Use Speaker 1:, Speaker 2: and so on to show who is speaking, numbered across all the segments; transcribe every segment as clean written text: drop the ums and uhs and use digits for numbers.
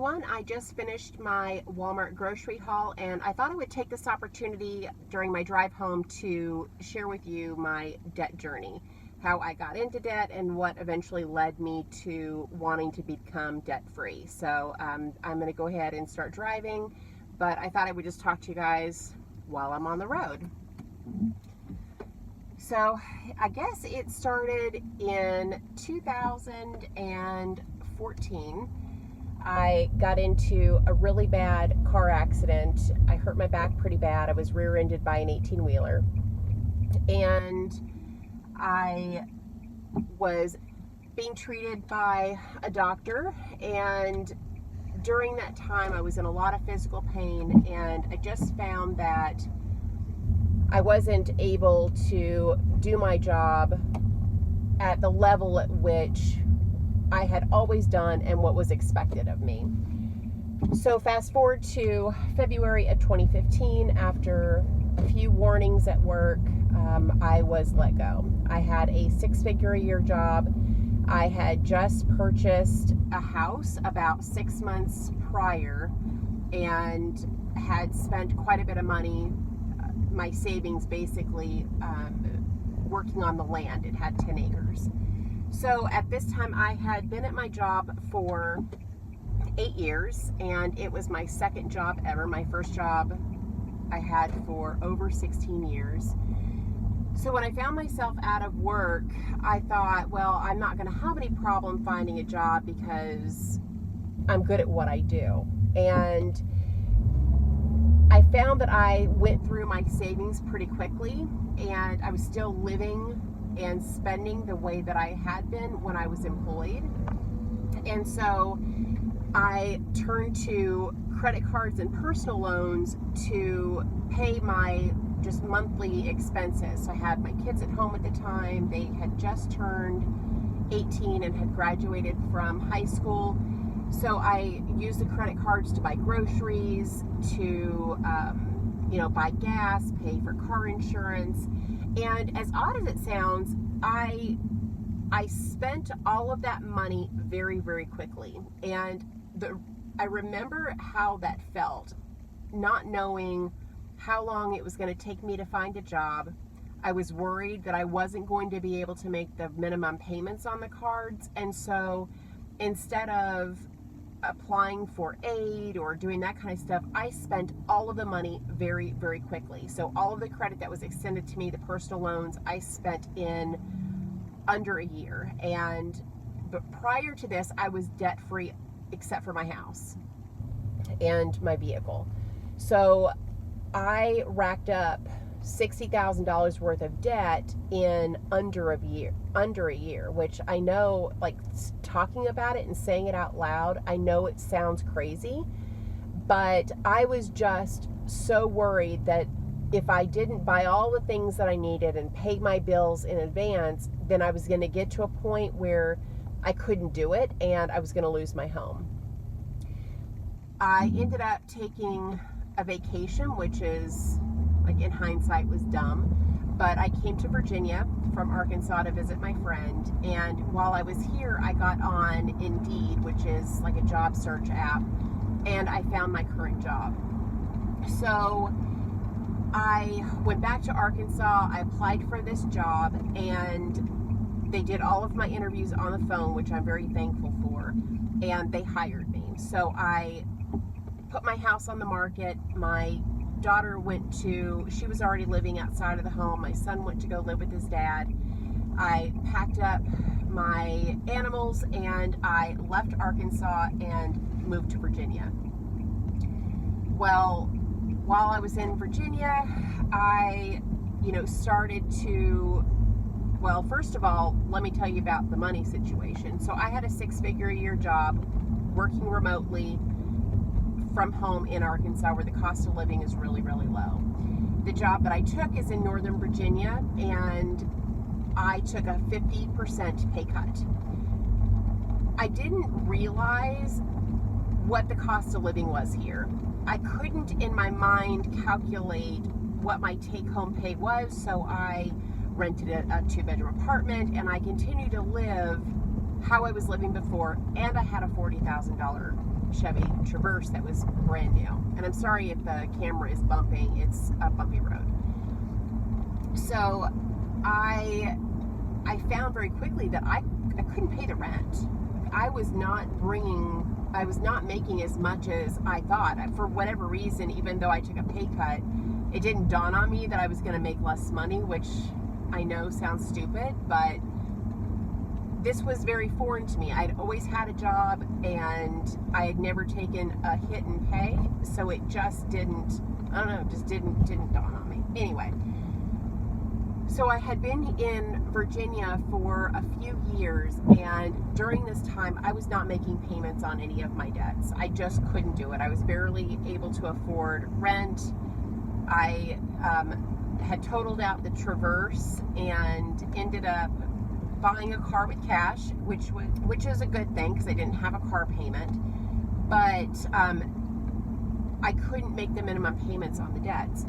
Speaker 1: everyone. I just finished my Walmart grocery haul, and I thought I would take this opportunity during my drive home to share with you my debt journey, how I got into debt and what eventually led me to wanting to become debt-free. So I'm going to go ahead and start driving, but I thought I would just talk to you guys while I'm on the road. So I guess it started in 2014. I got into a really bad car accident. I hurt my back pretty bad. I was rear-ended by an 18-wheeler. And I was being treated by a doctor. And during that time, I was in a lot of physical pain. And I just found that I wasn't able to do my job at the level at which I had always done and what was expected of me. So fast forward to February of 2015, after a few warnings at work, I was let go. I had a 6-figure-a-year job. I had just purchased a house about 6 months prior and had spent quite a bit of money, my savings basically, working on the land. It had 10 acres. So at this time, I had been at my job for 8 years, and it was my second job ever. My first job I had for over 16 years. So when I found myself out of work, I thought, well, I'm not going to have any problem finding a job because I'm good at what I do. And I found that I went through my savings pretty quickly, and I was still living and spending the way that I had been when I was employed. And so I turned to credit cards and personal loans to pay my just monthly expenses. So I had my kids at home at the time. They had just turned 18 and had graduated from high school. So I used the credit cards to buy groceries, to buy gas, pay for car insurance. And as odd as it sounds, I spent all of that money very, very quickly. And I remember how that felt, not knowing how long it was going to take me to find a job. I was worried that I wasn't going to be able to make the minimum payments on the cards. And so instead of applying for aid or doing that kind of stuff, I spent all of the money very, very quickly. So all of the credit that was extended to me, the personal loans, I spent in under a year. But prior to this, I was debt free except for my house and my vehicle. So I racked up $60,000 worth of debt in under a year, which I know, like, talking about it and saying it out loud, I know it sounds crazy, but I was just so worried that if I didn't buy all the things that I needed and pay my bills in advance, then I was going to get to a point where I couldn't do it and I was going to lose my home. I ended up taking a vacation, which is, like, in hindsight, was dumb, but I came to Virginia from Arkansas to visit my friend, and while I was here, I got on Indeed, which is like a job search app, and I found my current job. So I went back to Arkansas, I applied for this job, and they did all of my interviews on the phone, which I'm very thankful for, and they hired me. So I put my house on the market. My daughter she was already living outside of the home. My son went to go live with his dad. I packed up my animals and I left Arkansas and moved to Virginia. Well, while I was in Virginia, I, started to, well, first of all, let me tell you about the money situation. So I had a 6-figure-a-year job working remotely from home in Arkansas, where the cost of living is really, really low. The job that I took is in Northern Virginia, and I took a 50% pay cut. I didn't realize what the cost of living was here. I couldn't in my mind calculate what my take-home pay was, so I rented a 2-bedroom apartment, and I continued to live how I was living before, and I had a $40,000 Chevy Traverse that was brand new. And I'm sorry if the camera is bumping, it's a bumpy road. So I found very quickly that I couldn't pay the rent. I was not making as much as I thought. For whatever reason, even though I took a pay cut, it didn't dawn on me that I was going to make less money, which I know sounds stupid, but this was very foreign to me. I'd always had a job and I had never taken a hit in pay, so it just didn't dawn on me. Anyway, so I had been in Virginia for a few years, and during this time I was not making payments on any of my debts. I just couldn't do it. I was barely able to afford rent. I had totaled out the Traverse and ended up buying a car with cash, which is a good thing because I didn't have a car payment, but I couldn't make the minimum payments on the debts.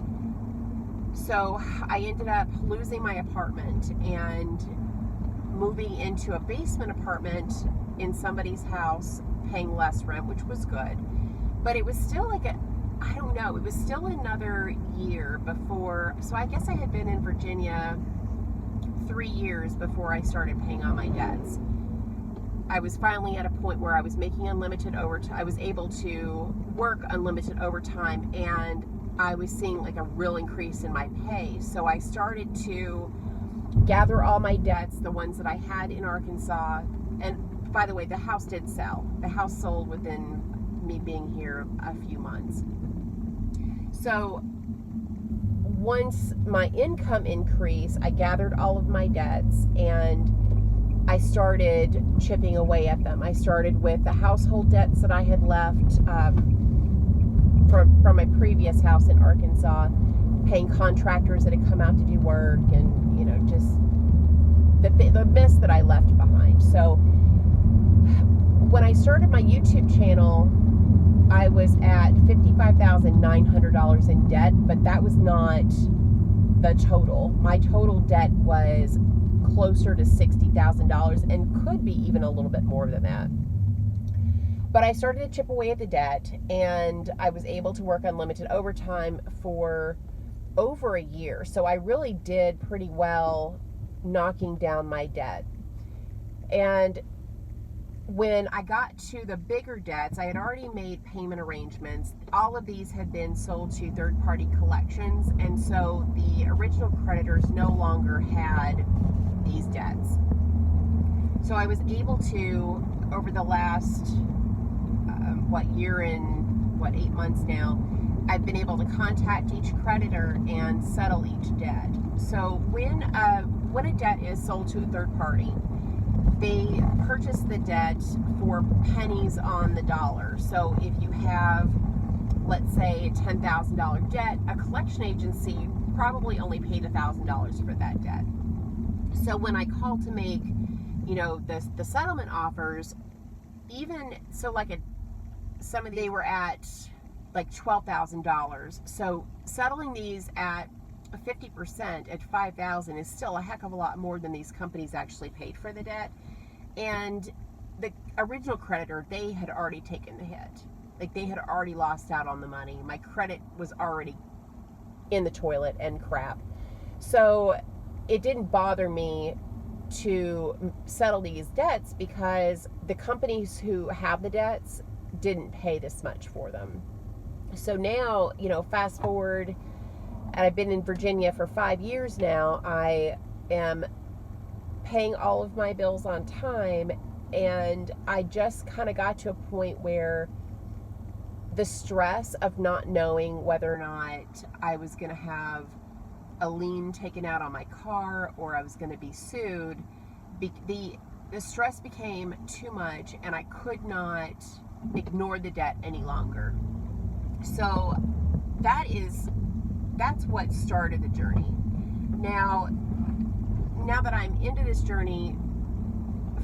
Speaker 1: So I ended up losing my apartment and moving into a basement apartment in somebody's house, paying less rent, which was good. But it was still like it was still another year before. So I guess I had been in Virginia 3 years before I started paying on my debts. I was finally at a point where I was making unlimited overtime. I was able to work unlimited overtime, and I was seeing like a real increase in my pay. So I started to gather all my debts, the ones that I had in Arkansas. And by the way, the house did sell. The house sold within me being here a few months. So once my income increased, I gathered all of my debts and I started chipping away at them. I started with the household debts that I had left from my previous house in Arkansas, paying contractors that had come out to do work, and just the mess that I left behind. So when I started my YouTube channel, I was at $55,900 in debt, but that was not the total. My total debt was closer to $60,000 and could be even a little bit more than that. But I started to chip away at the debt, and I was able to work unlimited overtime for over a year. So I really did pretty well knocking down my debt. And when I got to the bigger debts, I had already made payment arrangements. All of these had been sold to third-party collections, and so the original creditors no longer had these debts. So I was able to, over the last year and 8 months now, I've been able to contact each creditor and settle each debt. So when a debt is sold to a third party, they purchase the debt for pennies on the dollar. So if you have, let's say, a $10,000 debt, a collection agency probably only paid $1,000 for that debt. So when I called to make, the settlement offers, even so, some of they were at like $12,000. So settling these at 50% at $5,000 is still a heck of a lot more than these companies actually paid for the debt. And the original creditor, they had already taken the hit. Like, they had already lost out on the money. My credit was already in the toilet and crap. So it didn't bother me to settle these debts because the companies who have the debts didn't pay this much for them. So now, fast forward, and I've been in Virginia for 5 years now. I am paying all of my bills on time, and I just kind of got to a point where the stress of not knowing whether or not I was going to have a lien taken out on my car or I was going to be sued, the stress became too much, and I could not ignore the debt any longer. So that's what started the journey. Now that I'm into this journey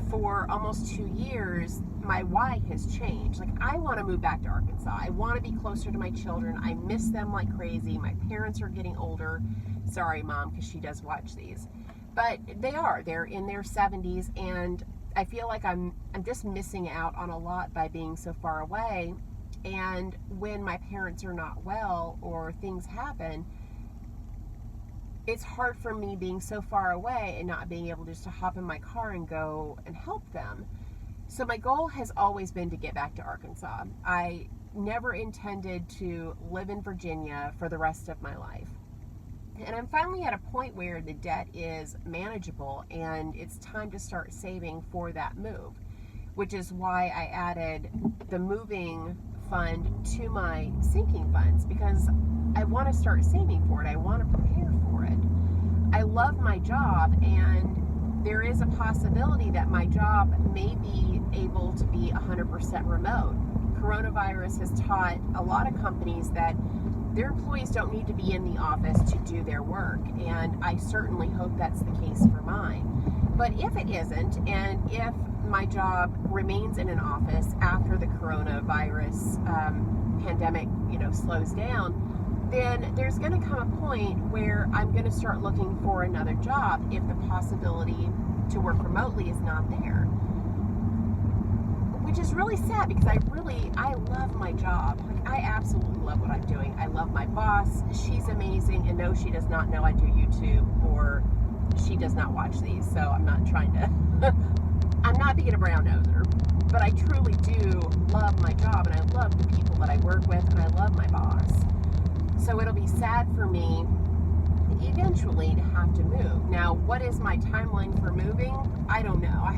Speaker 1: for almost 2 years, my why has changed. Like, I want to move back to Arkansas. I want to be closer to my children. I miss them like crazy. My parents are getting older. Sorry, Mom, because she does watch these. But they're in their 70s, and I feel like I'm just missing out on a lot by being so far away. And when my parents are not well or things happen, it's hard for me being so far away and not being able just to hop in my car and go and help them. So my goal has always been to get back to Arkansas. I never intended to live in Virginia for the rest of my life. And I'm finally at a point where the debt is manageable and it's time to start saving for that move, which is why I added the moving fund to my sinking funds, because I want to start saving for it. I want to prepare for it. I love my job, and there is a possibility that my job may be able to be 100% remote. Coronavirus has taught a lot of companies that their employees don't need to be in the office to do their work, and I certainly hope that's the case for mine. But if it isn't, and if my job remains in an office after the coronavirus pandemic, slows down, then there's going to come a point where I'm going to start looking for another job if the possibility to work remotely is not there. Which is really sad, because I love my job. Like, I absolutely love what I'm doing. I love my boss. She's amazing, and no, she does not know I do YouTube, or she does not watch these, so I'm not trying to, I'm not being a brown noser, but I truly do love my job, and I love the people that I work with, and I love my boss. So it'll be sad for me eventually to have to move. Now, what is my timeline for moving? I don't know. I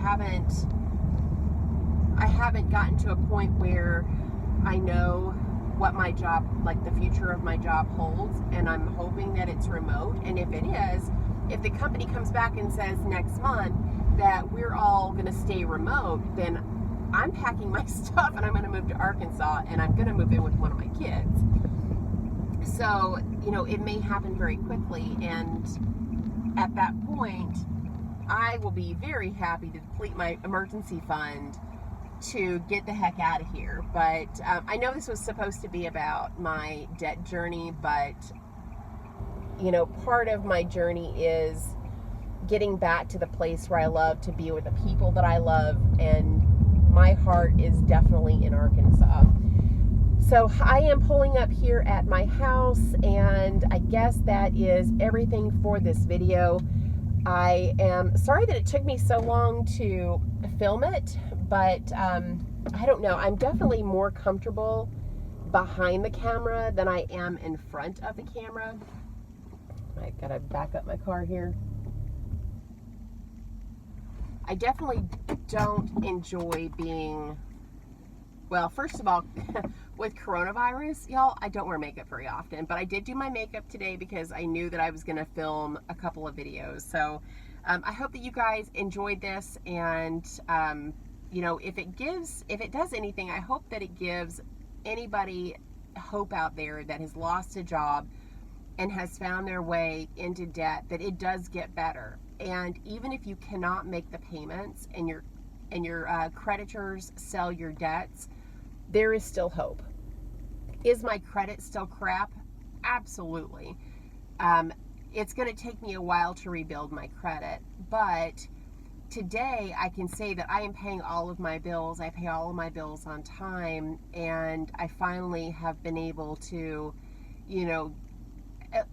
Speaker 1: haven't gotten to a point where I know what my job, like the future of my job holds, and I'm hoping that it's remote. And if it is, if the company comes back and says next month that we're all going to stay remote, then I'm packing my stuff and I'm going to move to Arkansas, and I'm going to move in with one of my kids. So, it may happen very quickly, and at that point, I will be very happy to deplete my emergency fund to get the heck out of here. But I know this was supposed to be about my debt journey, but part of my journey is getting back to the place where I love to be with the people that I love, and my heart is definitely in Arkansas. So I am pulling up here at my house, and I guess that is everything for this video. I am sorry that it took me so long to film it, but I don't know. I'm definitely more comfortable behind the camera than I am in front of the camera. I gotta back up my car here. I definitely don't enjoy being, well, first of all, with coronavirus, y'all, I don't wear makeup very often, but I did do my makeup today because I knew that I was going to film a couple of videos. So I hope that you guys enjoyed this, and if it does anything, I hope that it gives anybody hope out there that has lost a job and has found their way into debt, that it does get better. And even if you cannot make the payments and your creditors sell your debts, there is still hope. Is my credit still crap? Absolutely. It's going to take me a while to rebuild my credit, but today I can say that I am paying all of my bills. I pay all of my bills on time, and I finally have been able to,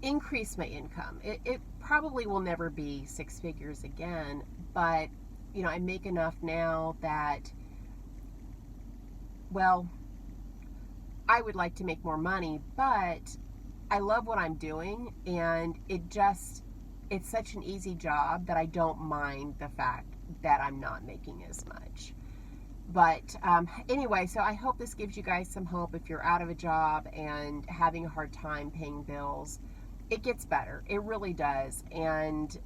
Speaker 1: increase my income. It probably will never be six figures again, but I make enough now that, well, I would like to make more money, but I love what I'm doing, and it's such an easy job that I don't mind the fact that I'm not making as much. But anyway, so I hope this gives you guys some hope. If you're out of a job and having a hard time paying bills, it gets better. It really does. And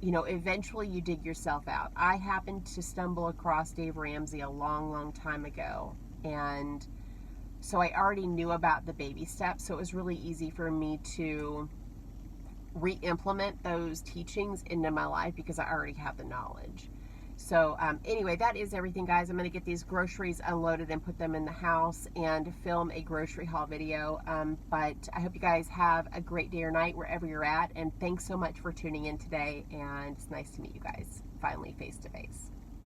Speaker 1: eventually you dig yourself out. I happened to stumble across Dave Ramsey a long, long time ago, and so I already knew about the baby steps, so it was really easy for me to re-implement those teachings into my life because I already have the knowledge. So anyway, that is everything, guys. I'm going to get these groceries unloaded and put them in the house and film a grocery haul video. But I hope you guys have a great day or night wherever you're at, and thanks so much for tuning in today, and it's nice to meet you guys finally face to face.